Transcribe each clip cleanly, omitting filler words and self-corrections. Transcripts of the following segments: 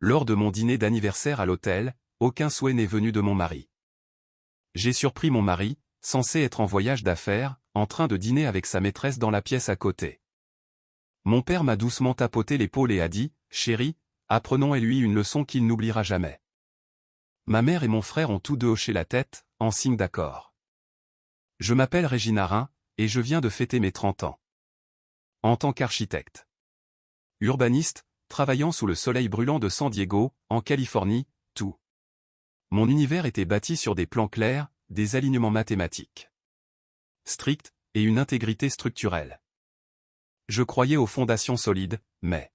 Lors de mon dîner d'anniversaire à l'hôtel, aucun souhait n'est venu de mon mari. J'ai surpris mon mari, censé être en voyage d'affaires, en train de dîner avec sa maîtresse dans la pièce à côté. Mon père m'a doucement tapoté l'épaule et a dit « Chérie, apprenons et lui une leçon qu'il n'oubliera jamais ». Ma mère et mon frère ont tous deux hoché la tête, en signe d'accord. Je m'appelle Régina Rhin, et je viens de fêter mes 30 ans. En tant qu'architecte, urbaniste, travaillant sous le soleil brûlant de San Diego, en Californie, tout. Mon univers était bâti sur des plans clairs, des alignements mathématiques stricts, et une intégrité structurelle. Je croyais aux fondations solides, mais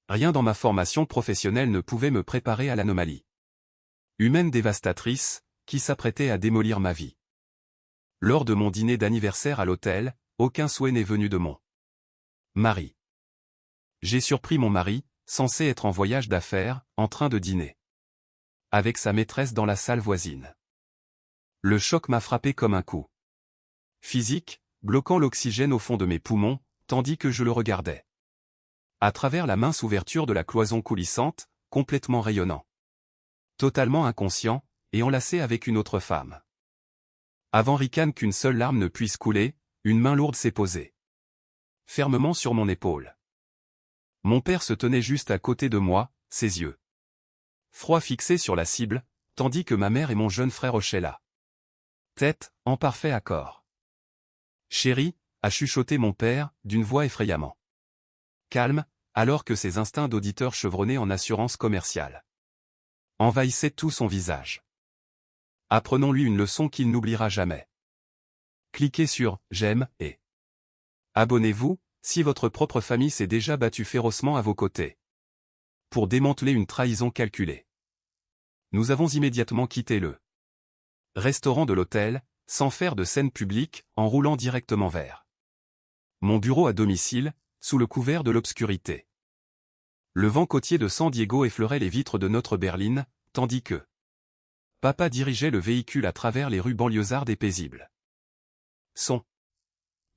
rien dans ma formation professionnelle ne pouvait me préparer à l'anomalie humaine dévastatrice, qui s'apprêtait à démolir ma vie. Lors de mon dîner d'anniversaire à l'hôtel, aucun souhait n'est venu de mon mari. J'ai surpris mon mari, censé être en voyage d'affaires, en train de dîner avec sa maîtresse dans la salle voisine. Le choc m'a frappé comme un coup physique, bloquant l'oxygène au fond de mes poumons, tandis que je le regardais. À travers la mince ouverture de la cloison coulissante, complètement rayonnant. Totalement inconscient, et enlacé avec une autre femme. Avant ricane qu'une seule larme ne puisse couler, une main lourde s'est posée fermement sur mon épaule. Mon père se tenait juste à côté de moi, ses yeux froids fixés sur la cible, tandis que ma mère et mon jeune frère hochaient la tête, en parfait accord. « Chérie », a chuchoté mon père, d'une voix effrayamment calme, alors que ses instincts d'auditeur chevronnés en assurance commerciale envahissaient tout son visage. Apprenons-lui une leçon qu'il n'oubliera jamais. Cliquez sur « J'aime » et abonnez-vous, si votre propre famille s'est déjà battue férocement à vos côtés pour démanteler une trahison calculée. Nous avons immédiatement quitté le restaurant de l'hôtel, sans faire de scène publique, en roulant directement vers mon bureau à domicile, sous le couvert de l'obscurité. Le vent côtier de San Diego effleurait les vitres de notre berline, tandis que papa dirigeait le véhicule à travers les rues banlieusardes et paisibles. Son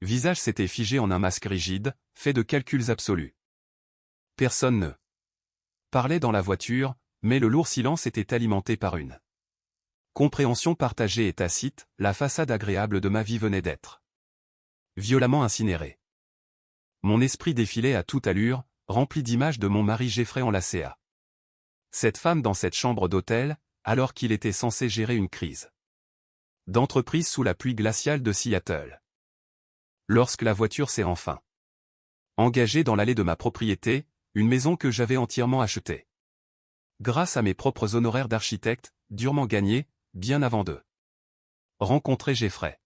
visage s'était figé en un masque rigide, fait de calculs absolus. Personne ne parlait dans la voiture, mais le lourd silence était alimenté par une compréhension partagée et tacite, la façade agréable de ma vie venait d'être violemment incinérée. Mon esprit défilait à toute allure, rempli d'images de mon mari Jeffrey enlacé à cette femme dans cette chambre d'hôtel, alors qu'il était censé gérer une crise d'entreprise sous la pluie glaciale de Seattle. Lorsque la voiture s'est enfin engagée dans l'allée de ma propriété, une maison que j'avais entièrement achetée grâce à mes propres honoraires d'architecte, durement gagnés, bien avant de rencontrer Jeffrey.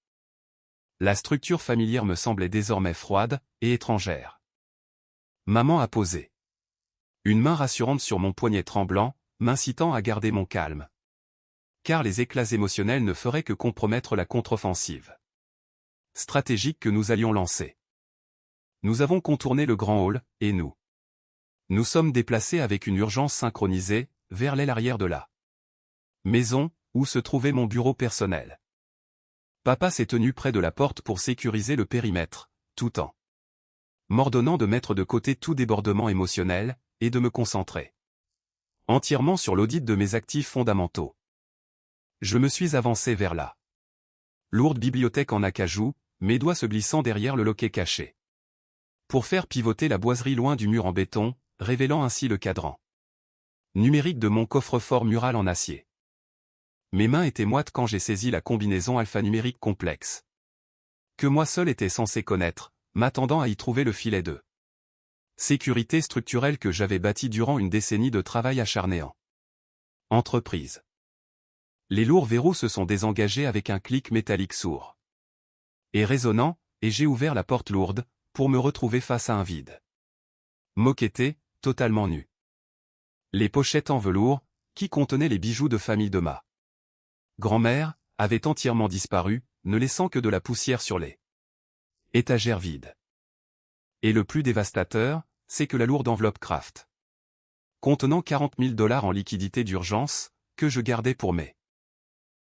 La structure familière me semblait désormais froide et étrangère. Maman a posé une main rassurante sur mon poignet tremblant, m'incitant à garder mon calme. Car les éclats émotionnels ne feraient que compromettre la contre-offensive stratégique que nous allions lancer. Nous avons contourné le grand hall, et nous sommes déplacés avec une urgence synchronisée, vers l'aile arrière de la maison, où se trouvait mon bureau personnel. Papa s'est tenu près de la porte pour sécuriser le périmètre, tout en m'ordonnant de mettre de côté tout débordement émotionnel, et de me concentrer entièrement sur l'audit de mes actifs fondamentaux. Je me suis avancé vers la lourde bibliothèque en acajou, mes doigts se glissant derrière le loquet caché, pour faire pivoter la boiserie loin du mur en béton, révélant ainsi le cadran numérique de mon coffre-fort mural en acier. Mes mains étaient moites quand j'ai saisi la combinaison alphanumérique complexe que moi seul était censé connaître, m'attendant à y trouver le filet de sécurité structurelle que j'avais bâti durant une décennie de travail acharné en entreprise. Les lourds verrous se sont désengagés avec un clic métallique sourd et résonnant, et j'ai ouvert la porte lourde, pour me retrouver face à un vide moquetté, totalement nu. Les pochettes en velours, qui contenaient les bijoux de famille de ma grand-mère, avaient entièrement disparu, ne laissant que de la poussière sur les étagères vides. Et le plus dévastateur, c'est que la lourde enveloppe Kraft, contenant 40 000 $ en liquidité d'urgence, que je gardais pour mes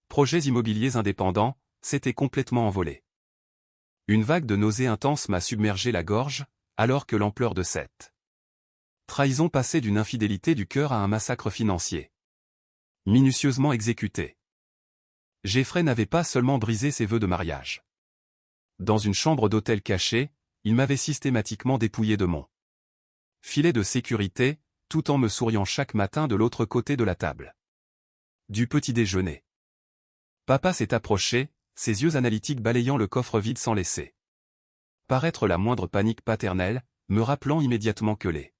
projets immobiliers indépendants, s'était complètement envolée. Une vague de nausée intense m'a submergé la gorge, alors que l'ampleur de cette Trahison passée d'une infidélité du cœur à un massacre financier. Minutieusement exécuté. Jeffrey n'avait pas seulement brisé ses vœux de mariage. Dans une chambre d'hôtel cachée, il m'avait systématiquement dépouillé de mon filet de sécurité, tout en me souriant chaque matin de l'autre côté de la table. Du petit déjeuner. Papa s'est approché, ses yeux analytiques balayant le coffre vide sans laisser paraître la moindre panique paternelle, me rappelant immédiatement que les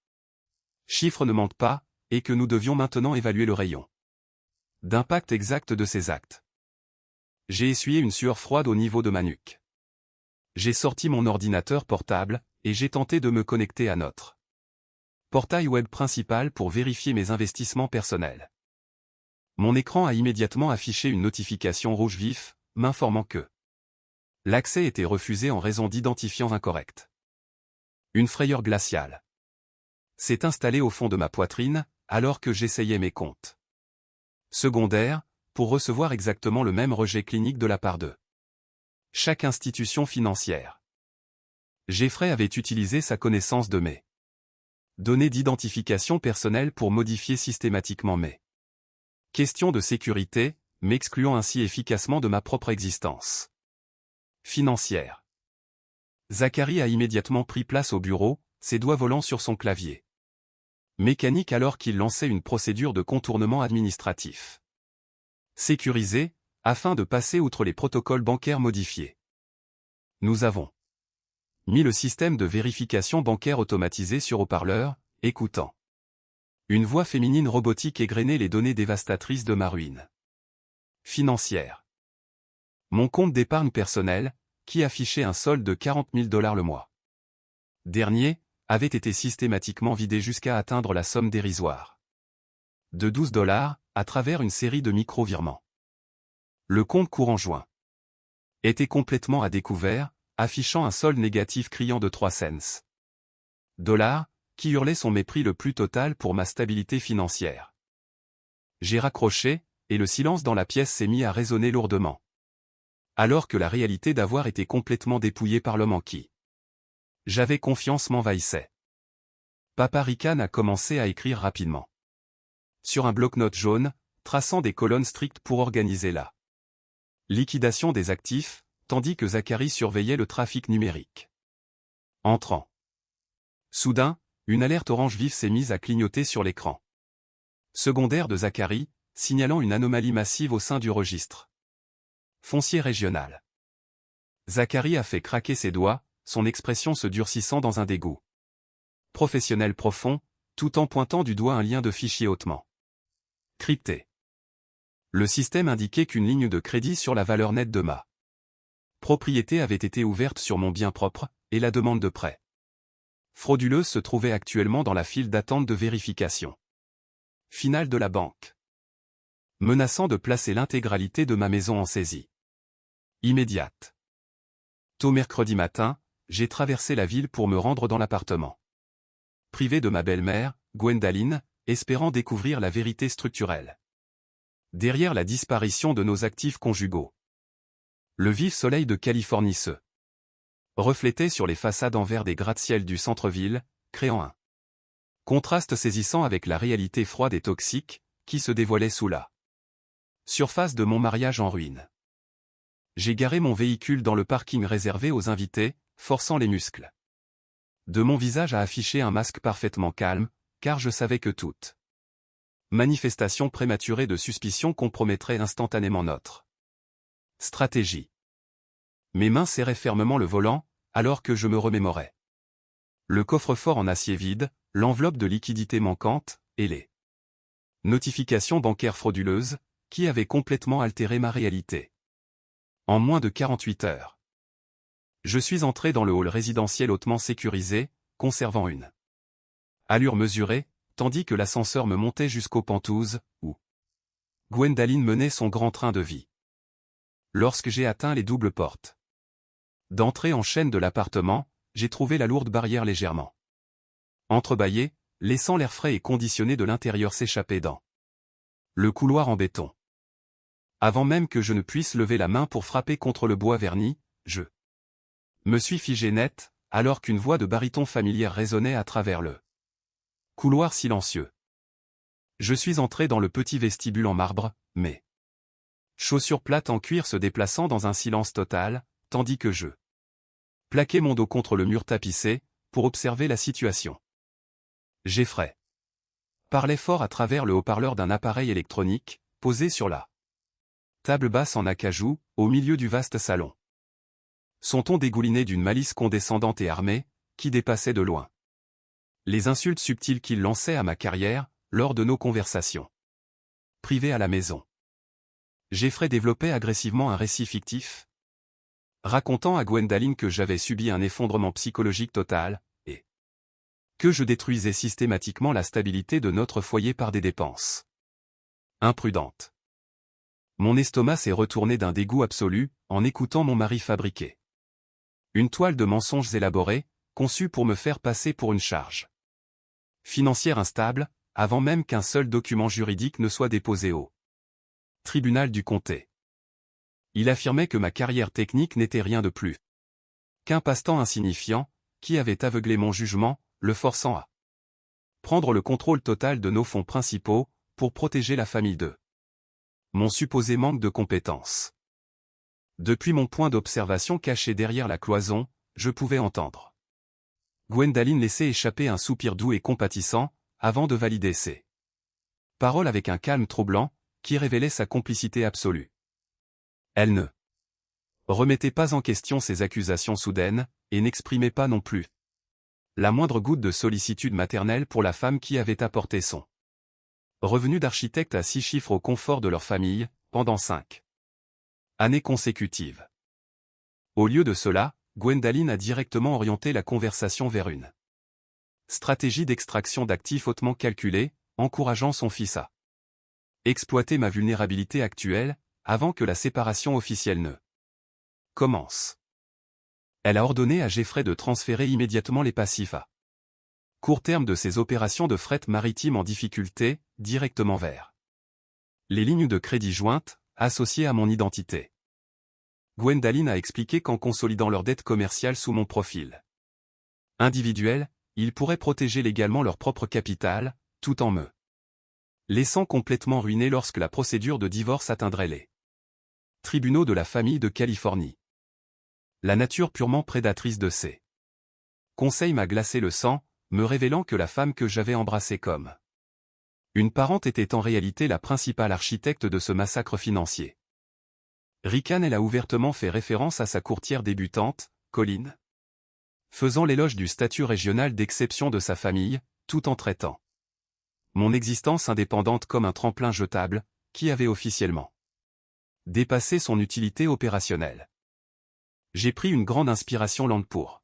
chiffres ne mentent pas, et que nous devions maintenant évaluer le rayon d'impact exact de ces actes. J'ai essuyé une sueur froide au niveau de ma nuque. J'ai sorti mon ordinateur portable, et j'ai tenté de me connecter à notre portail web principal pour vérifier mes investissements personnels. Mon écran a immédiatement affiché une notification rouge vif, m'informant que l'accès était refusé en raison d'identifiants incorrects. Une frayeur glaciale s'est installée au fond de ma poitrine, alors que j'essayais mes comptes secondaires, pour recevoir exactement le même rejet clinique de la part de chaque institution financière. Jeffrey avait utilisé sa connaissance de mes données d'identification personnelle pour modifier systématiquement mes questions de sécurité, m'excluant ainsi efficacement de ma propre existence financière. Zachary a immédiatement pris place au bureau, ses doigts volant sur son clavier mécanique alors qu'il lançait une procédure de contournement administratif sécurisé, afin de passer outre les protocoles bancaires modifiés. Nous avons mis le système de vérification bancaire automatisé sur haut-parleur, écoutant une voix féminine robotique égrener les données dévastatrices de ma ruine financière. Mon compte d'épargne personnel, qui affichait un solde de 40 000 $ le mois dernier, avait été systématiquement vidé jusqu'à atteindre la somme dérisoire de 12 $ à travers une série de micro-virements. Le compte courant joint était complètement à découvert, affichant un solde négatif criant de 3 cents $, qui hurlait son mépris le plus total pour ma stabilité financière. J'ai raccroché, et le silence dans la pièce s'est mis à résonner lourdement. Alors que la réalité d'avoir été complètement dépouillé par l'homme en qui j'avais confiance m'envahissait. Papa Rican a commencé à écrire rapidement sur un bloc-notes jaune, traçant des colonnes strictes pour organiser la liquidation des actifs, tandis que Zachary surveillait le trafic numérique entrant. Soudain, une alerte orange vive s'est mise à clignoter sur l'écran secondaire de Zachary, signalant une anomalie massive au sein du registre foncier régional. Zachary a fait craquer ses doigts, son expression se durcissant dans un dégoût professionnel profond, tout en pointant du doigt un lien de fichier hautement crypté. Le système indiquait qu'une ligne de crédit sur la valeur nette de ma propriété avait été ouverte sur mon bien propre, et la demande de prêt frauduleuse se trouvait actuellement dans la file d'attente de vérification finale de la banque, menaçant de placer l'intégralité de ma maison en saisie immédiate. Tôt mercredi matin, j'ai traversé la ville pour me rendre dans l'appartement privé de ma belle-mère, Gwendaline, espérant découvrir la vérité structurelle derrière la disparition de nos actifs conjugaux. Le vif soleil de Californie se reflétait sur les façades en verre des gratte-ciel du centre-ville, créant un contraste saisissant avec la réalité froide et toxique, qui se dévoilait sous la surface de mon mariage en ruine. J'ai garé mon véhicule dans le parking réservé aux invités, forçant les muscles de mon visage à afficher un masque parfaitement calme, car je savais que toute manifestation prématurée de suspicion compromettrait instantanément notre stratégie. Mes mains serraient fermement le volant, alors que je me remémorais le coffre-fort en acier vide, l'enveloppe de liquidités manquante, et les notifications bancaires frauduleuses, qui avaient complètement altéré ma réalité. En moins de 48 heures. Je suis entré dans le hall résidentiel hautement sécurisé, conservant une allure mesurée, tandis que l'ascenseur me montait jusqu'aux pentouses, où Gwendaline menait son grand train de vie. Lorsque j'ai atteint les doubles portes d'entrée en chaîne de l'appartement, j'ai trouvé la lourde barrière légèrement entrebâillée, laissant l'air frais et conditionné de l'intérieur s'échapper dans le couloir en béton. Avant même que je ne puisse lever la main pour frapper contre le bois verni, je me suis figé net, alors qu'une voix de baryton familière résonnait à travers le Couloir silencieux. Je suis entré dans le petit vestibule en marbre, mes chaussures plates en cuir se déplaçant dans un silence total, tandis que je plaquais mon dos contre le mur tapissé, pour observer la situation. Jeffrey parlait fort à travers le haut-parleur d'un appareil électronique, posé sur la table basse en acajou, au milieu du vaste salon. Son ton dégoulinait d'une malice condescendante et armée, qui dépassait de loin les insultes subtiles qu'il lançait à ma carrière, lors de nos conversations privées à la maison. Jeffrey développait agressivement un récit fictif, racontant à Gwendaline que j'avais subi un effondrement psychologique total, et que je détruisais systématiquement la stabilité de notre foyer par des dépenses imprudentes. Mon estomac s'est retourné d'un dégoût absolu, en écoutant mon mari fabriquer une toile de mensonges élaborés, conçue pour me faire passer pour une charge financière instable, avant même qu'un seul document juridique ne soit déposé au tribunal du comté. Il affirmait que ma carrière technique n'était rien de plus qu'un passe-temps insignifiant, qui avait aveuglé mon jugement, le forçant à prendre le contrôle total de nos fonds principaux, pour protéger la famille de mon supposé manque de compétences. Depuis mon point d'observation caché derrière la cloison, je pouvais entendre Gwendaline laisser échapper un soupir doux et compatissant, avant de valider ses paroles avec un calme troublant, qui révélait sa complicité absolue. Elle ne remettait pas en question ses accusations soudaines, et n'exprimait pas non plus la moindre goutte de sollicitude maternelle pour la femme qui avait apporté son revenu d'architecte à 6 chiffres au confort de leur famille, pendant 5 années consécutives. Au lieu de cela, Gwendaline a directement orienté la conversation vers une stratégie d'extraction d'actifs hautement calculée, encourageant son fils à exploiter ma vulnérabilité actuelle, avant que la séparation officielle ne commence. Elle a ordonné à Jeffrey de transférer immédiatement les passifs à court terme de ses opérations de fret maritime en difficulté, directement vers les lignes de crédit jointes, associées à mon identité. Gwendaline a expliqué qu'en consolidant leurs dettes commerciales sous mon profil individuel, ils pourraient protéger légalement leur propre capital, tout en me laissant complètement ruiné lorsque la procédure de divorce atteindrait les tribunaux de la famille de Californie. La nature purement prédatrice de ces conseils m'a glacé le sang, me révélant que la femme que j'avais embrassée comme une parente était en réalité la principale architecte de ce massacre financier. Rican, elle a ouvertement fait référence à sa courtière débutante, Colline, faisant l'éloge du statut régional d'exception de sa famille, tout en traitant mon existence indépendante comme un tremplin jetable, qui avait officiellement dépassé son utilité opérationnelle. J'ai pris une grande inspiration lente pour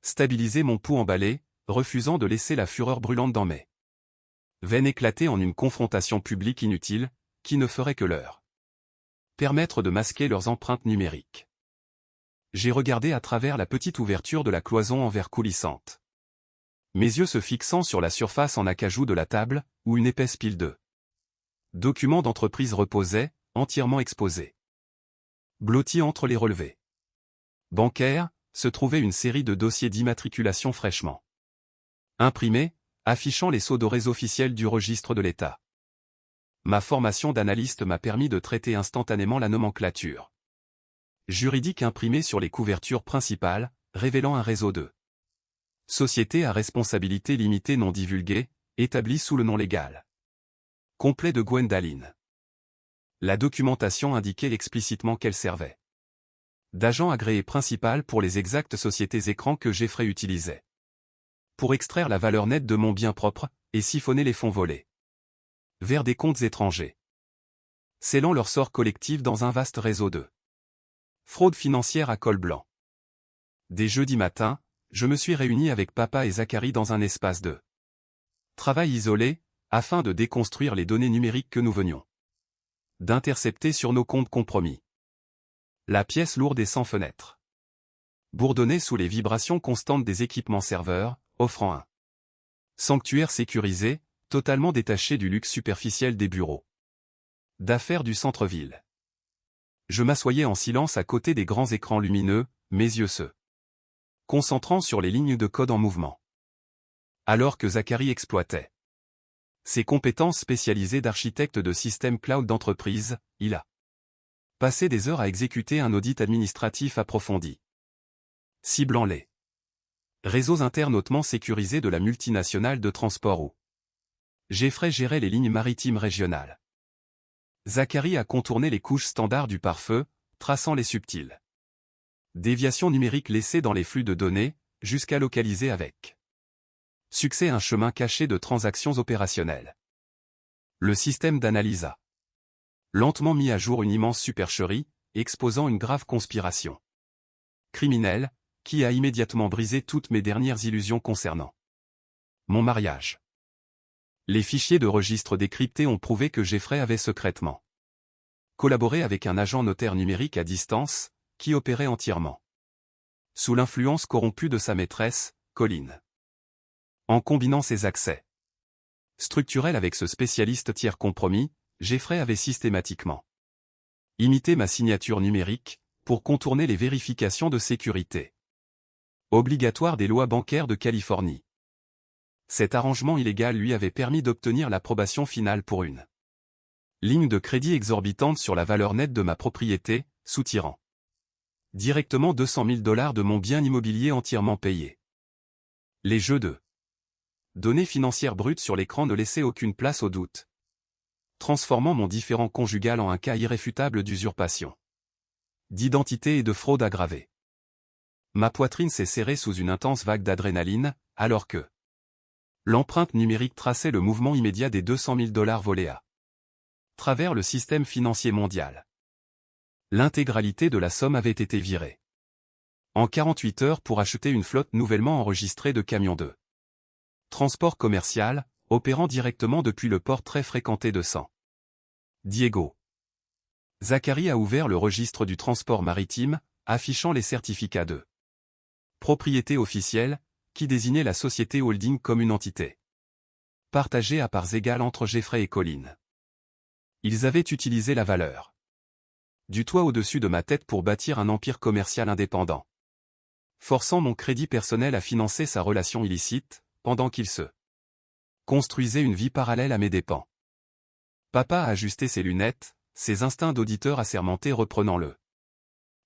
stabiliser mon pouls emballé, refusant de laisser la fureur brûlante dans mes veines éclater en une confrontation publique inutile, qui ne ferait que leur permettre de masquer leurs empreintes numériques. J'ai regardé à travers la petite ouverture de la cloison en verre coulissante. Mes yeux se fixant sur la surface en acajou de la table, où une épaisse pile de documents d'entreprise reposait, entièrement exposés. Blottis entre les relevés bancaires, se trouvait une série de dossiers d'immatriculation fraîchement imprimés, affichant les sceaux dorés officiels du registre de l'État. Ma formation d'analyste m'a permis de traiter instantanément la nomenclature juridique imprimée sur les couvertures principales, révélant un réseau de sociétés à responsabilité limitée non divulguées, établies sous le nom légal complet de Gwendaline. La documentation indiquait explicitement qu'elle servait d'agent agréé principal pour les exactes sociétés écrans que Jeffrey utilisait pour extraire la valeur nette de mon bien propre, et siphonner les fonds volés vers des comptes étrangers, scellant leur sort collectif dans un vaste réseau de fraude financière à col blanc. Dès jeudi matin, je me suis réuni avec papa et Zachary dans un espace de travail isolé, afin de déconstruire les données numériques que nous venions d'intercepter sur nos comptes compromis. La pièce lourde et sans fenêtre bourdonnait sous les vibrations constantes des équipements serveurs, offrant un sanctuaire sécurisé, totalement détaché du luxe superficiel des bureaux d'affaires du centre-ville. Je m'assoyais en silence à côté des grands écrans lumineux, mes yeux se concentrant sur les lignes de code en mouvement. alors que Zachary exploitait ses compétences spécialisées d'architecte de système cloud d'entreprise. Il a passé des heures à exécuter un audit administratif approfondi, ciblant les réseaux internes hautement sécurisés de la multinationale de transport où Jeffrey gérait les lignes maritimes régionales. Zachary a contourné les couches standards du pare-feu, traçant les subtiles déviations numériques laissées dans les flux de données, jusqu'à localiser avec succès un chemin caché de transactions opérationnelles. Le système d'analyse a lentement mis à jour une immense supercherie, exposant une grave conspiration criminelle, qui a immédiatement brisé toutes mes dernières illusions concernant mon mariage. Les fichiers de registre décryptés ont prouvé que Jeffrey avait secrètement collaboré avec un agent notaire numérique à distance, qui opérait entièrement sous l'influence corrompue de sa maîtresse, Colleen. En combinant ses accès structurels avec ce spécialiste tiers compromis, Jeffrey avait systématiquement imité ma signature numérique, pour contourner les vérifications de sécurité obligatoires des lois bancaires de Californie. Cet arrangement illégal lui avait permis d'obtenir l'approbation finale pour une ligne de crédit exorbitante sur la valeur nette de ma propriété, soutirant directement $200 000 de mon bien immobilier entièrement payé. Les jeux de données financières brutes sur l'écran ne laissaient aucune place au doute, transformant mon différend conjugal en un cas irréfutable d'usurpation d'identité et de fraude aggravée. Ma poitrine s'est serrée sous une intense vague d'adrénaline, alors que l'empreinte numérique traçait le mouvement immédiat des $200 000 volés à travers le système financier mondial. L'intégralité de la somme avait été virée en 48 heures pour acheter une flotte nouvellement enregistrée de camions de transport commercial, opérant directement depuis le port très fréquenté de San Diego. Zachary a ouvert le registre du transport maritime, affichant les certificats de propriété officielle, qui désignaient la société holding comme une entité partagée à parts égales entre Jeffrey et Colleen. Ils avaient utilisé la valeur du toit au-dessus de ma tête pour bâtir un empire commercial indépendant, forçant mon crédit personnel à financer sa relation illicite, pendant qu'il se construisait une vie parallèle à mes dépens. Papa a ajusté ses lunettes, ses instincts d'auditeur assermenté reprenant le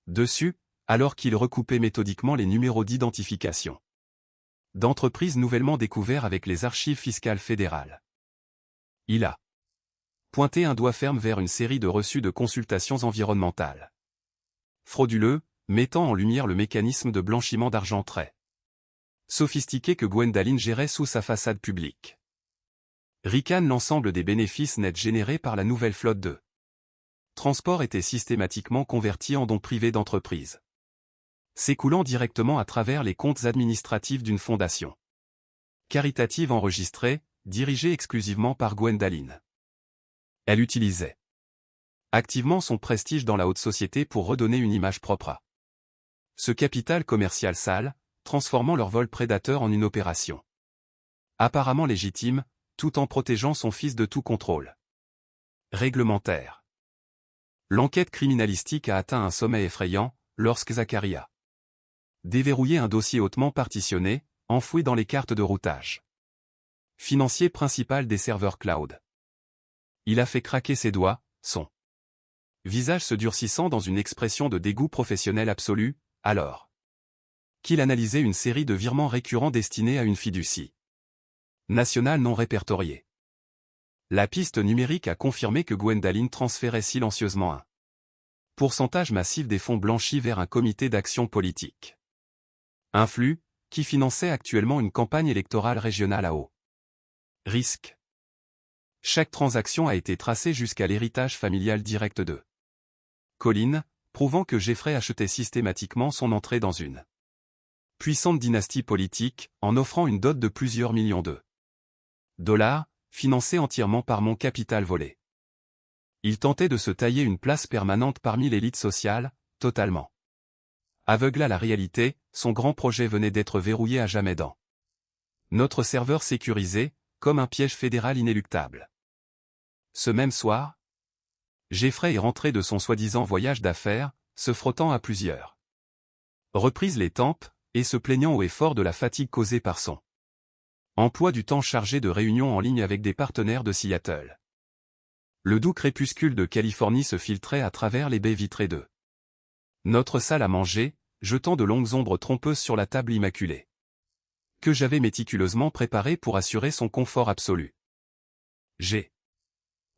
dessus, alors qu'il recoupait méthodiquement les numéros d'identification d'entreprises nouvellement découverts avec les archives fiscales fédérales. Il a pointé un doigt ferme vers une série de reçus de consultations environnementales frauduleux, mettant en lumière le mécanisme de blanchiment d'argent très sophistiqué que Gwendaline gérait sous sa façade publique. Ricane l'ensemble des bénéfices nets générés par la nouvelle flotte de transport était systématiquement converti en dons privés d'entreprise, s'écoulant directement à travers les comptes administratifs d'une fondation caritative enregistrée, dirigée exclusivement par Gwendaline. Elle utilisait activement son prestige dans la haute société pour redonner une image propre à ce capital commercial sale, transformant leur vol prédateur en une opération apparemment légitime, tout en protégeant son fils de tout contrôle réglementaire. L'enquête criminalistique a atteint un sommet effrayant, lorsque Zachary a déverrouillé un dossier hautement partitionné, enfoui dans les cartes de routage financier principal des serveurs cloud. Il a fait craquer ses doigts, son visage se durcissant dans une expression de dégoût professionnel absolu, alors qu'il analysait une série de virements récurrents destinés à une fiducie nationale non répertoriée. La piste numérique a confirmé que Gwendaline transférait silencieusement un pourcentage massif des fonds blanchis vers un comité d'action politique. Un flux, qui finançait actuellement une campagne électorale régionale à haut risque. Chaque transaction a été tracée jusqu'à l'héritage familial direct de Colleen, prouvant que Jeffrey achetait systématiquement son entrée dans une puissante dynastie politique, en offrant une dot de plusieurs millions de dollars, financée entièrement par mon capital volé. Il tentait de se tailler une place permanente parmi l'élite sociale, totalement aveugle à la réalité. Son grand projet venait d'être verrouillé à jamais dans notre serveur sécurisé, comme un piège fédéral inéluctable. Ce même soir, Jeffrey est rentré de son soi-disant voyage d'affaires, se frottant à plusieurs reprises les tempes, et se plaignant haut et fort de la fatigue causée par son Emploi du temps chargé de réunions en ligne avec des partenaires de Seattle. Le doux crépuscule de Californie se filtrait à travers les baies vitrées de notre salle à manger, jetant de longues ombres trompeuses sur la table immaculée, que j'avais méticuleusement préparée pour assurer son confort absolu. J'ai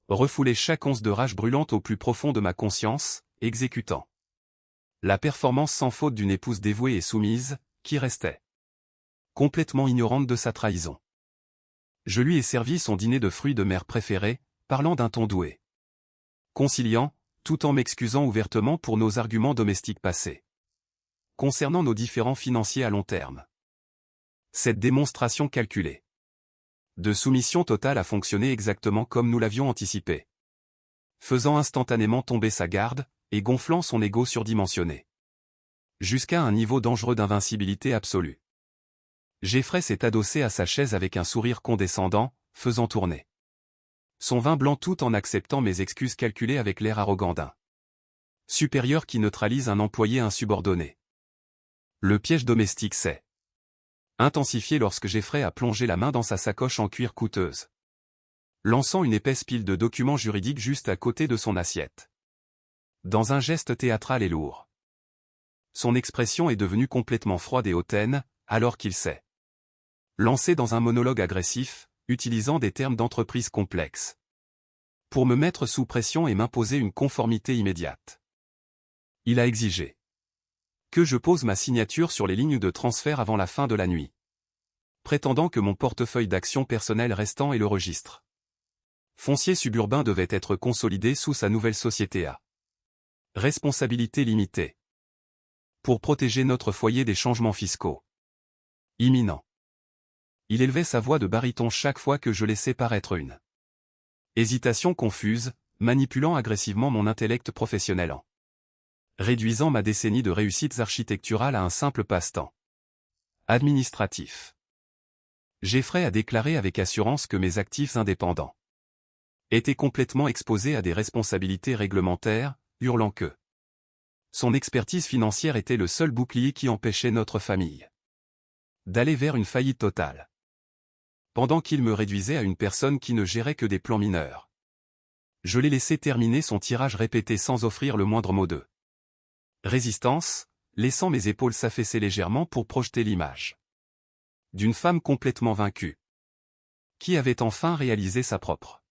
refoulé chaque once de rage brûlante au plus profond de ma conscience, exécutant la performance sans faute d'une épouse dévouée et soumise, qui restait complètement ignorante de sa trahison. Je lui ai servi son dîner de fruits de mer préféré, parlant d'un ton doué, conciliant, tout en m'excusant ouvertement pour nos arguments domestiques passés concernant nos différends financiers à long terme. Cette démonstration calculée de soumission totale a fonctionné exactement comme nous l'avions anticipé, faisant instantanément tomber sa garde et gonflant son ego surdimensionné jusqu'à un niveau dangereux d'invincibilité absolue. Jeffrey s'est adossé à sa chaise avec un sourire condescendant, faisant tourner son vin blanc tout en acceptant mes excuses calculées avec l'air arrogant d'un supérieur qui neutralise un employé insubordonné. Le piège domestique s'est intensifié lorsque Jeffrey a plongé la main dans sa sacoche en cuir coûteuse, lançant une épaisse pile de documents juridiques juste à côté de son assiette. Dans un geste théâtral et lourd, son expression est devenue complètement froide et hautaine, alors qu'il s'est lancé dans un monologue agressif, utilisant des termes d'entreprise complexes, pour me mettre sous pression et m'imposer une conformité immédiate. Il a exigé que je pose ma signature sur les lignes de transfert avant la fin de la nuit, prétendant que mon portefeuille d'actions personnelles restant et le registre foncier suburbain devait être consolidé sous sa nouvelle société à responsabilité limitée, pour protéger notre foyer des changements fiscaux imminents. Il élevait sa voix de baryton chaque fois que je laissais paraître une hésitation confuse, manipulant agressivement mon intellect professionnel en réduisant ma décennie de réussites architecturales à un simple passe-temps administratif. Jeffrey a déclaré avec assurance que mes actifs indépendants étaient complètement exposés à des responsabilités réglementaires, hurlant que son expertise financière était le seul bouclier qui empêchait notre famille d'aller vers une faillite totale, pendant qu'il me réduisait à une personne qui ne gérait que des plans mineurs. Je l'ai laissé terminer son tirage répété sans offrir le moindre mot de résistance, laissant mes épaules s'affaisser légèrement pour projeter l'image d'une femme complètement vaincue, qui avait enfin réalisé sa propre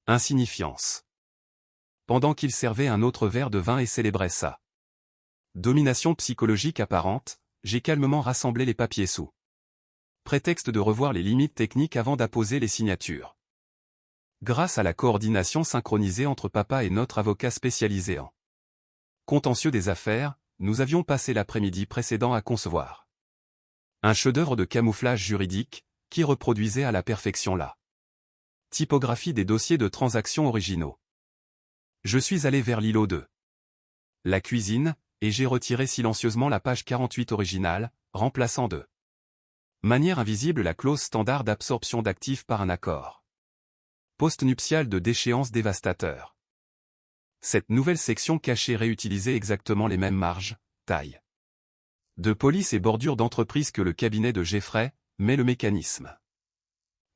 insignifiance, pendant qu'il servait un autre verre de vin et célébrait sa domination psychologique apparente. J'ai calmement rassemblé les papiers sous prétexte de revoir les limites techniques avant d'apposer les signatures. Grâce à la coordination synchronisée entre papa et notre avocat spécialisé en contentieux des affaires, nous avions passé l'après-midi précédent à concevoir un chef-d'œuvre de camouflage juridique, qui reproduisait à la perfection la typographie des dossiers de transactions originaux. Je suis allé vers l'îlot de la cuisine, et j'ai retiré silencieusement la page 48 originale, remplaçant de manière invisible la clause standard d'absorption d'actifs par un accord postnuptial de déchéance dévastateur. Cette nouvelle section cachée réutilisait exactement les mêmes marges, tailles de police et bordures d'entreprise que le cabinet de Jeffrey, mais le mécanisme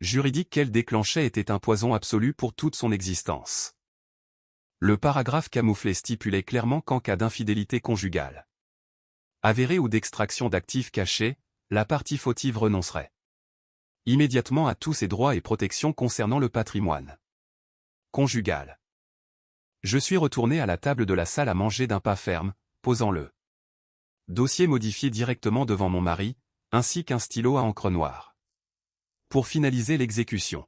juridique qu'elle déclenchait était un poison absolu pour toute son existence. Le paragraphe camouflé stipulait clairement qu'en cas d'infidélité conjugale avérée ou d'extraction d'actifs cachés, la partie fautive renoncerait immédiatement à tous ses droits et protections concernant le patrimoine conjugal. Je suis retourné à la table de la salle à manger d'un pas ferme, posant le dossier modifié directement devant mon mari, ainsi qu'un stylo à encre noire. Pour finaliser l'exécution,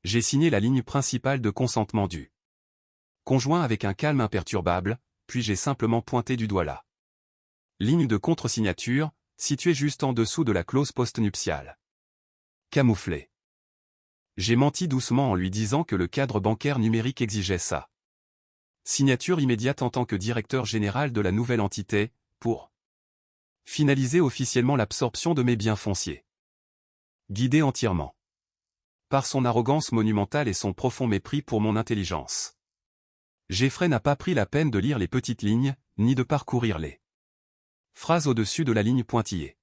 j'ai signé la ligne principale de consentement du conjoint avec un calme imperturbable, puis j'ai simplement pointé du doigt la ligne de contre-signature, située juste en dessous de la clause postnuptiale. Camouflé. J'ai menti doucement en lui disant que le cadre bancaire numérique exigeait sa signature immédiate en tant que directeur général de la nouvelle entité, pour finaliser officiellement l'absorption de mes biens fonciers. Guidé entièrement par son arrogance monumentale et son profond mépris pour mon intelligence, Jeffrey n'a pas pris la peine de lire les petites lignes, ni de parcourir les phrases au-dessus de la ligne pointillée.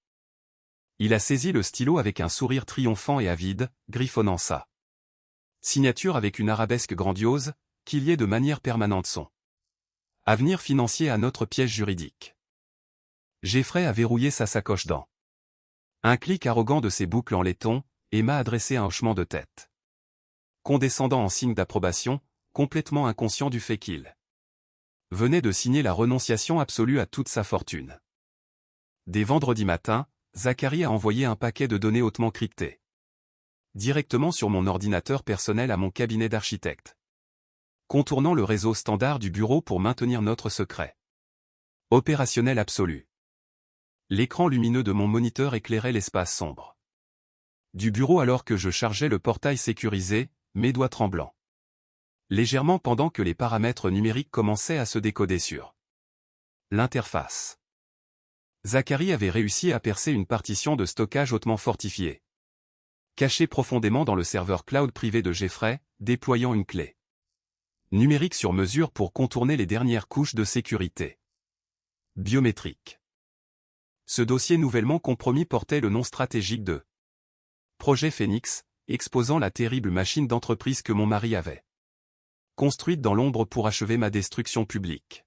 Il a saisi le stylo avec un sourire triomphant et avide, griffonnant sa signature avec une arabesque grandiose, qui liait de manière permanente son avenir financier à notre piège juridique. Jeffrey a verrouillé sa sacoche dans un clic arrogant de ses boucles en laiton, et m'a adressé un hochement de tête condescendant en signe d'approbation, complètement inconscient du fait qu'il venait de signer la renonciation absolue à toute sa fortune. Dès vendredi matin, Zachary a envoyé un paquet de données hautement cryptées directement sur mon ordinateur personnel à mon cabinet d'architecte, contournant le réseau standard du bureau pour maintenir notre secret opérationnel absolu. L'écran lumineux de mon moniteur éclairait l'espace sombre du bureau alors que je chargeais le portail sécurisé, mes doigts tremblants légèrement pendant que les paramètres numériques commençaient à se décoder sur l'interface. Zachary avait réussi à percer une partition de stockage hautement fortifiée, cachée profondément dans le serveur cloud privé de Jeffrey, déployant une clé numérique sur mesure pour contourner les dernières couches de sécurité biométrique. Ce dossier nouvellement compromis portait le nom stratégique de Projet Phoenix, exposant la terrible machine d'entreprise que mon mari avait construite dans l'ombre pour achever ma destruction publique.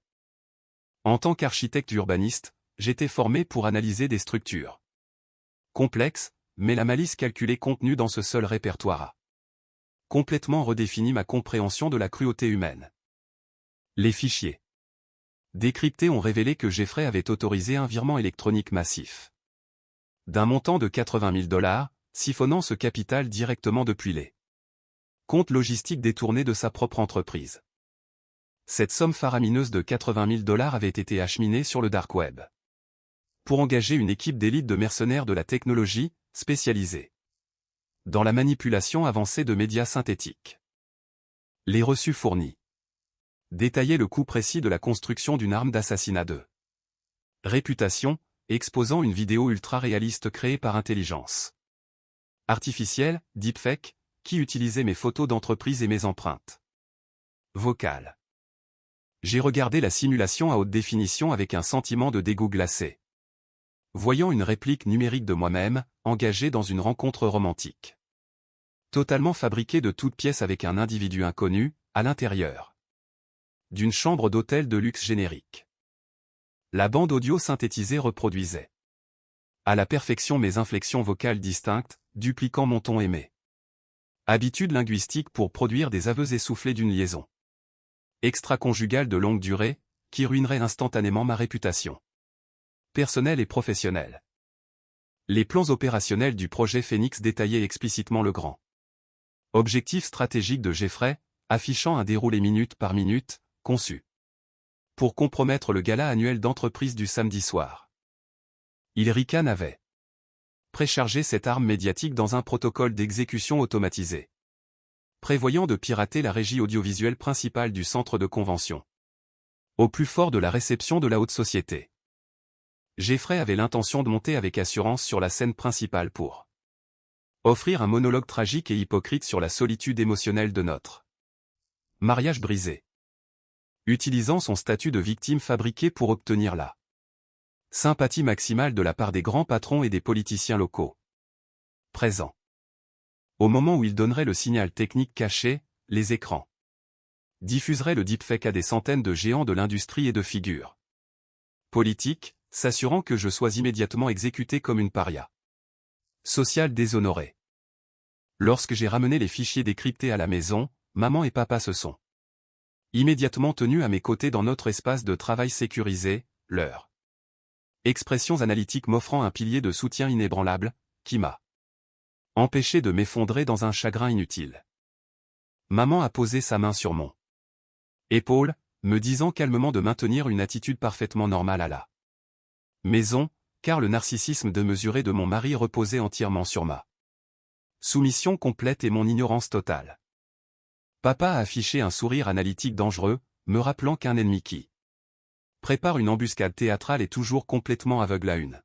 En tant qu'architecte urbaniste, j'étais formé pour analyser des structures complexes, mais la malice calculée contenue dans ce seul répertoire a complètement redéfini ma compréhension de la cruauté humaine. Les fichiers décryptés ont révélé que Jeffrey avait autorisé un virement électronique massif d'un montant de 80 000 $, siphonnant ce capital directement depuis les comptes logistiques détournés de sa propre entreprise. Cette somme faramineuse de 80 000 $ avait été acheminée sur le dark web pour engager une équipe d'élite de mercenaires de la technologie, spécialisée dans la manipulation avancée de médias synthétiques. Les reçus fournis détaillaient le coût précis de la construction d'une arme d'assassinat de réputation, exposant une vidéo ultra-réaliste créée par intelligence artificielle, deepfake, qui utilisait mes photos d'entreprise et mes empreintes vocales. J'ai regardé la simulation à haute définition avec un sentiment de dégoût glacé, voyant une réplique numérique de moi-même, engagée dans une rencontre romantique, totalement fabriquée de toutes pièces avec un individu inconnu, à l'intérieur d'une chambre d'hôtel de luxe générique. La bande audio synthétisée reproduisait à la perfection mes inflexions vocales distinctes, dupliquant mon ton aimé. Habitude linguistique pour produire des aveux essoufflés d'une liaison extra-conjugale de longue durée, qui ruinerait instantanément ma réputation personnelle et professionnelle. Les plans opérationnels du projet Phoenix détaillaient explicitement le grand objectif stratégique de Jeffrey, affichant un déroulé minute par minute, conçu pour compromettre le gala annuel d'entreprise du samedi soir. Ricane avait préchargé cette arme médiatique dans un protocole d'exécution automatisé, prévoyant de pirater la régie audiovisuelle principale du centre de convention, au plus fort de la réception de la haute société. Jeffrey avait l'intention de monter avec assurance sur la scène principale pour offrir un monologue tragique et hypocrite sur la solitude émotionnelle de notre mariage brisé, utilisant son statut de victime fabriqué pour obtenir la sympathie maximale de la part des grands patrons et des politiciens locaux présents. Au moment où il donnerait le signal technique caché, les écrans diffuseraient le deepfake à des centaines de géants de l'industrie et de figures politiques, s'assurant que je sois immédiatement exécuté comme une paria sociale déshonorée. Lorsque j'ai ramené les fichiers décryptés à la maison, maman et papa se sont immédiatement tenus à mes côtés dans notre espace de travail sécurisé, leurs expressions analytiques m'offrant un pilier de soutien inébranlable, qui m'a empêché de m'effondrer dans un chagrin inutile. Maman a posé sa main sur mon épaule, me disant calmement de maintenir une attitude parfaitement normale à la maison, car le narcissisme démesuré de mon mari reposait entièrement sur ma soumission complète et mon ignorance totale. Papa a affiché un sourire analytique dangereux, me rappelant qu'un ennemi qui prépare une embuscade théâtrale est toujours complètement aveugle à une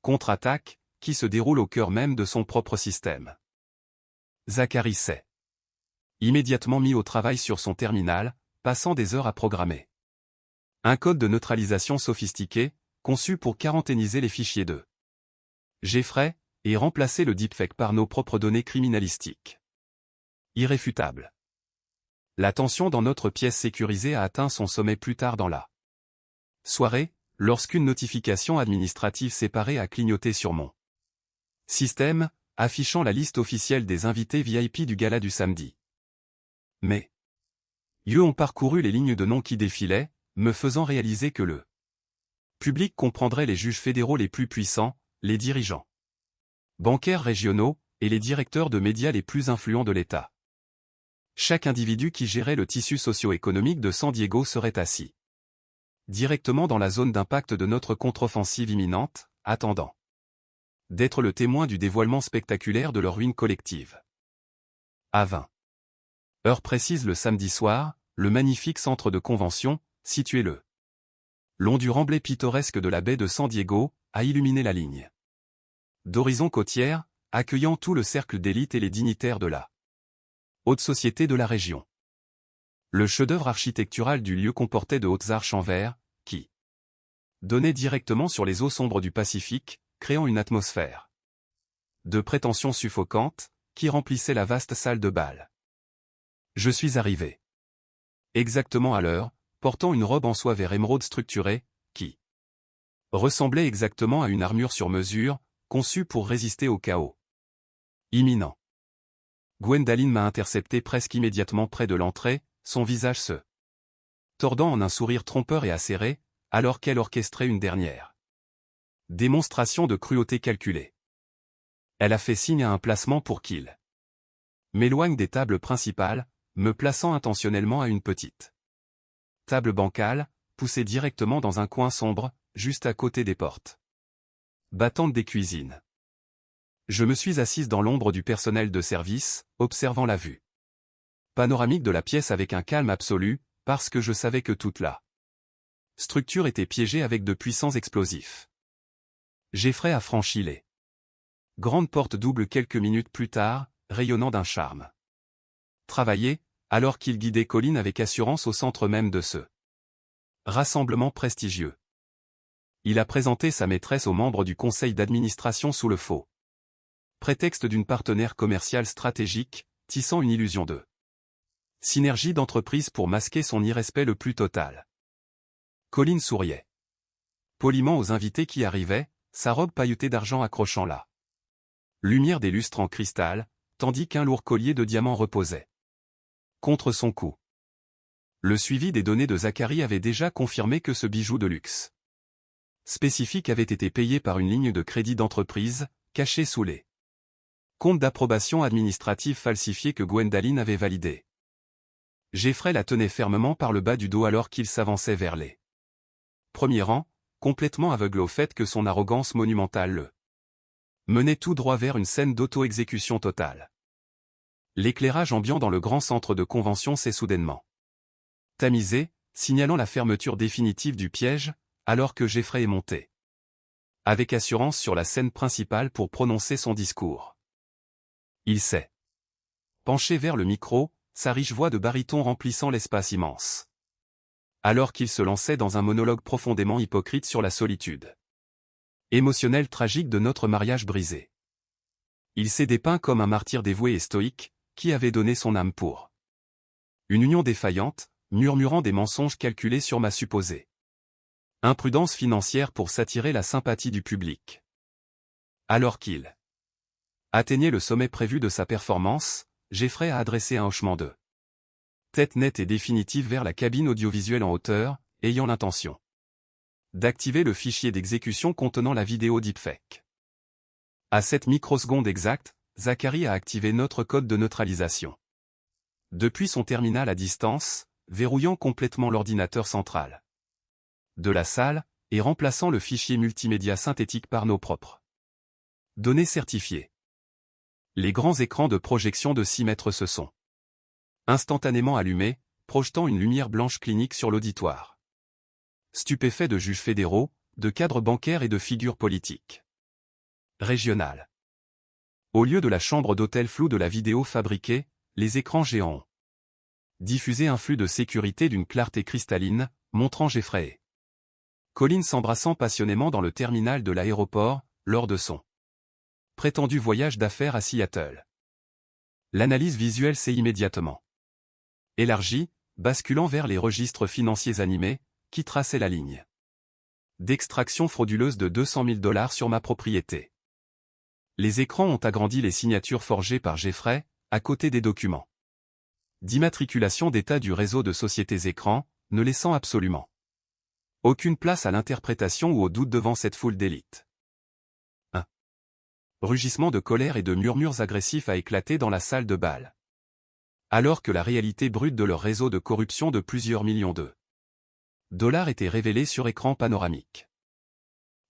contre-attaque, qui se déroule au cœur même de son propre système. Zachary s'est immédiatement mis au travail sur son terminal, passant des heures à programmer un code de neutralisation sophistiqué, conçu pour quarantainiser les fichiers de J'effraie, et remplacer le deepfake par nos propres données criminalistiques. Irréfutable. La tension dans notre pièce sécurisée a atteint son sommet plus tard dans la soirée, lorsqu'une notification administrative séparée a clignoté sur mon système, affichant la liste officielle des invités VIP du gala du samedi. Mais yeux ont parcouru les lignes de noms qui défilaient, me faisant réaliser que le public comprendrait les juges fédéraux les plus puissants, les dirigeants bancaires régionaux, et les directeurs de médias les plus influents de l'État. Chaque individu qui gérait le tissu socio-économique de San Diego serait assis directement dans la zone d'impact de notre contre-offensive imminente, attendant d'être le témoin du dévoilement spectaculaire de leur ruine collective. À 20 heure précise le samedi soir, le magnifique centre de convention, situé le long du remblai pittoresque de la baie de San Diego, a illuminé la ligne d'horizon côtière, accueillant tout le cercle d'élite et les dignitaires de la haute société de la région. Le chef-d'œuvre architectural du lieu comportait de hautes arches en verre, qui donnaient directement sur les eaux sombres du Pacifique, créant une atmosphère de prétention suffocante, qui remplissait la vaste salle de bal. Je suis arrivé exactement à l'heure, portant une robe en soie vert émeraude structurée, qui ressemblait exactement à une armure sur mesure, conçue pour résister au chaos imminent. Gwendaline m'a intercepté presque immédiatement près de l'entrée, son visage se tordant en un sourire trompeur et acéré, alors qu'elle orchestrait une dernière démonstration de cruauté calculée. Elle a fait signe à un placement pour qu'il m'éloigne des tables principales, me plaçant intentionnellement à une petite table bancale, poussée directement dans un coin sombre, juste à côté des portes battantes des cuisines. Je me suis assise dans l'ombre du personnel de service, observant la vue panoramique de la pièce avec un calme absolu, parce que je savais que toute la structure était piégée avec de puissants explosifs. Jeffrey a franchi les grandes portes doubles quelques minutes plus tard, rayonnant d'un charme travaillé, alors qu'il guidait Colin avec assurance au centre même de ce rassemblement prestigieux. Il a présenté sa maîtresse aux membres du conseil d'administration sous le faux prétexte d'une partenaire commerciale stratégique, tissant une illusion de synergie d'entreprise pour masquer son irrespect le plus total. Colin souriait poliment aux invités qui arrivaient, sa robe pailletée d'argent accrochant la lumière des lustres en cristal, tandis qu'un lourd collier de diamants reposait contre son cou. Le suivi des données de Zachary avait déjà confirmé que ce bijou de luxe spécifique avait été payé par une ligne de crédit d'entreprise, cachée sous les comptes d'approbation administrative falsifiés que Gwendaline avait validés. Jeffrey la tenait fermement par le bas du dos alors qu'il s'avançait vers les premiers rangs, complètement aveugle au fait que son arrogance monumentale le menait tout droit vers une scène d'auto-exécution totale. L'éclairage ambiant dans le grand centre de convention s'est soudainement tamisé, signalant la fermeture définitive du piège, alors que Jeffrey est monté avec assurance sur la scène principale pour prononcer son discours. Il s'est penché vers le micro, sa riche voix de baryton remplissant l'espace immense. Alors qu'il se lançait dans un monologue profondément hypocrite sur la solitude émotionnelle tragique de notre mariage brisé. Il s'est dépeint comme un martyr dévoué et stoïque, qui avait donné son âme pour une union défaillante, murmurant des mensonges calculés sur ma supposée imprudence financière pour s'attirer la sympathie du public. Alors qu'il atteignait le sommet prévu de sa performance, Jeffrey a adressé un hochement de tête nette et définitive vers la cabine audiovisuelle en hauteur, ayant l'intention d'activer le fichier d'exécution contenant la vidéo deepfake. À cette microseconde exacte, Zachary a activé notre code de neutralisation depuis son terminal à distance, verrouillant complètement l'ordinateur central de la salle, et remplaçant le fichier multimédia synthétique par nos propres données certifiées. Les grands écrans de projection de 6 mètres se sont instantanément allumés, projetant une lumière blanche clinique sur l'auditoire. Stupéfait de juges fédéraux, de cadres bancaires et de figures politiques régionales. Au lieu de la chambre d'hôtel floue de la vidéo fabriquée, les écrans géants ont diffusé un flux de sécurité d'une clarté cristalline, montrant Jeffrey Colin s'embrassant passionnément dans le terminal de l'aéroport, lors de son Prétendu voyage d'affaires à Seattle. L'analyse visuelle s'est immédiatement élargie, basculant vers les registres financiers animés, qui traçaient la ligne d'extraction frauduleuse de $200 000 sur ma propriété. Les écrans ont agrandi les signatures forgées par Jeffrey, à côté des documents d'immatriculation d'état du réseau de sociétés écrans, ne laissant absolument aucune place à l'interprétation ou au doute devant cette foule d'élite. Un rugissement de colère et de murmures agressifs a éclaté dans la salle de bal. Alors que la réalité brute de leur réseau de corruption de plusieurs millions de dollars était révélée sur écran panoramique.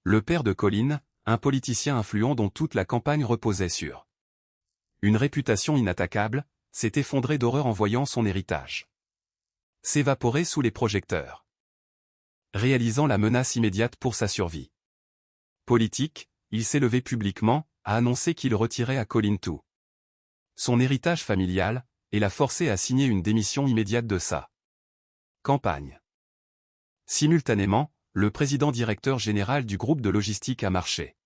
Le père de Colin, un politicien influent dont toute la campagne reposait sur une réputation inattaquable, s'est effondré d'horreur en voyant son héritage s'évaporer sous les projecteurs, réalisant la menace immédiate pour sa survie politique. Il s'est levé publiquement, a annoncé qu'il retirait à Colin tout son héritage familial, et l'a forcé à signer une démission immédiate de sa campagne. Simultanément, le président directeur général du groupe de logistique a marché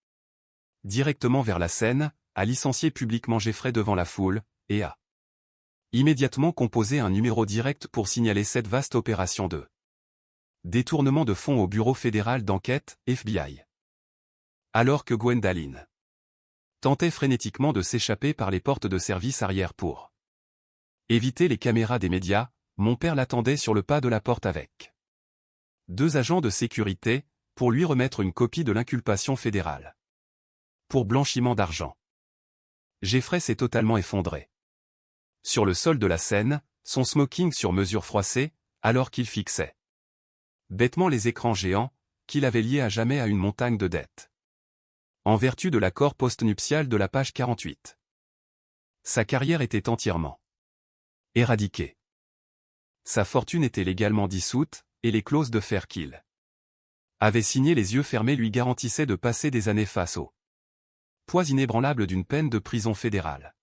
directement vers la scène, a licencié publiquement Jeffrey devant la foule, et a immédiatement composé un numéro direct pour signaler cette vaste opération de détournement de fonds au Bureau fédéral d'enquête, FBI. Alors que Gwendalyn tentait frénétiquement de s'échapper par les portes de service arrière pour éviter les caméras des médias, mon père l'attendait sur le pas de la porte avec 2 agents de sécurité, pour lui remettre une copie de l'inculpation fédérale pour blanchiment d'argent. Jeffrey s'est totalement effondré sur le sol de la scène, son smoking sur mesure froissé, alors qu'il fixait bêtement les écrans géants, qu'il avait liés à jamais à une montagne de dettes. En vertu de l'accord postnuptial de la page 48. Sa carrière était entièrement éradiquée. Sa fortune était légalement dissoute, et les clauses de fer qu'il avait signées les yeux fermés lui garantissaient de passer des années face au poids inébranlable d'une peine de prison fédérale.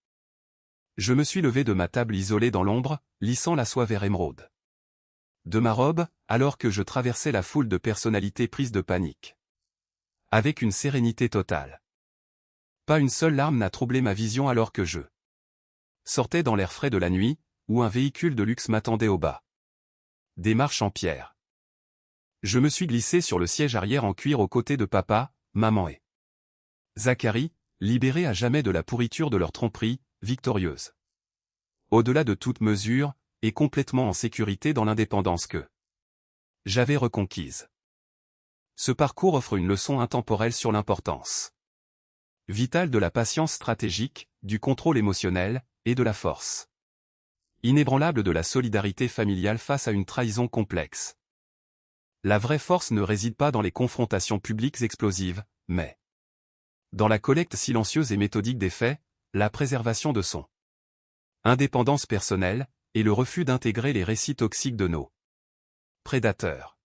Je me suis levé de ma table isolée dans l'ombre, lissant la soie vert émeraude de ma robe, alors que je traversais la foule de personnalités prises de panique. Avec une sérénité totale. Pas une seule larme n'a troublé ma vision alors que je sortais dans l'air frais de la nuit, où un véhicule de luxe m'attendait au bas des marches en pierre. Je me suis glissé sur le siège arrière en cuir aux côtés de papa, maman et Zachary, libérés à jamais de la pourriture de leur tromperie, victorieuse. Au-delà de toute mesure, et complètement en sécurité dans l'indépendance que j'avais reconquise. Ce parcours offre une leçon intemporelle sur l'importance vitale de la patience stratégique, du contrôle émotionnel, et de la force inébranlable de la solidarité familiale face à une trahison complexe. La vraie force ne réside pas dans les confrontations publiques explosives, mais dans la collecte silencieuse et méthodique des faits, la préservation de son indépendance personnelle, et le refus d'intégrer les récits toxiques de nos prédateurs.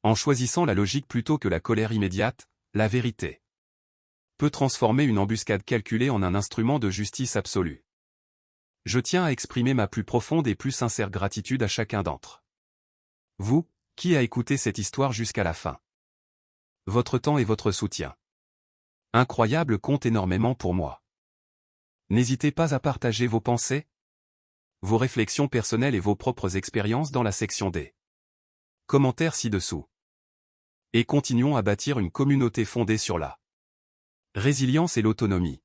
En choisissant la logique plutôt que la colère immédiate, la vérité peut transformer une embuscade calculée en un instrument de justice absolue. Je tiens à exprimer ma plus profonde et plus sincère gratitude à chacun d'entre vous, qui a écouté cette histoire jusqu'à la fin. Votre temps et votre soutien incroyable comptent énormément pour moi. N'hésitez pas à partager vos pensées, vos réflexions personnelles et vos propres expériences dans la section des commentaires ci-dessous. Et continuons à bâtir une communauté fondée sur la résilience et l'autonomie.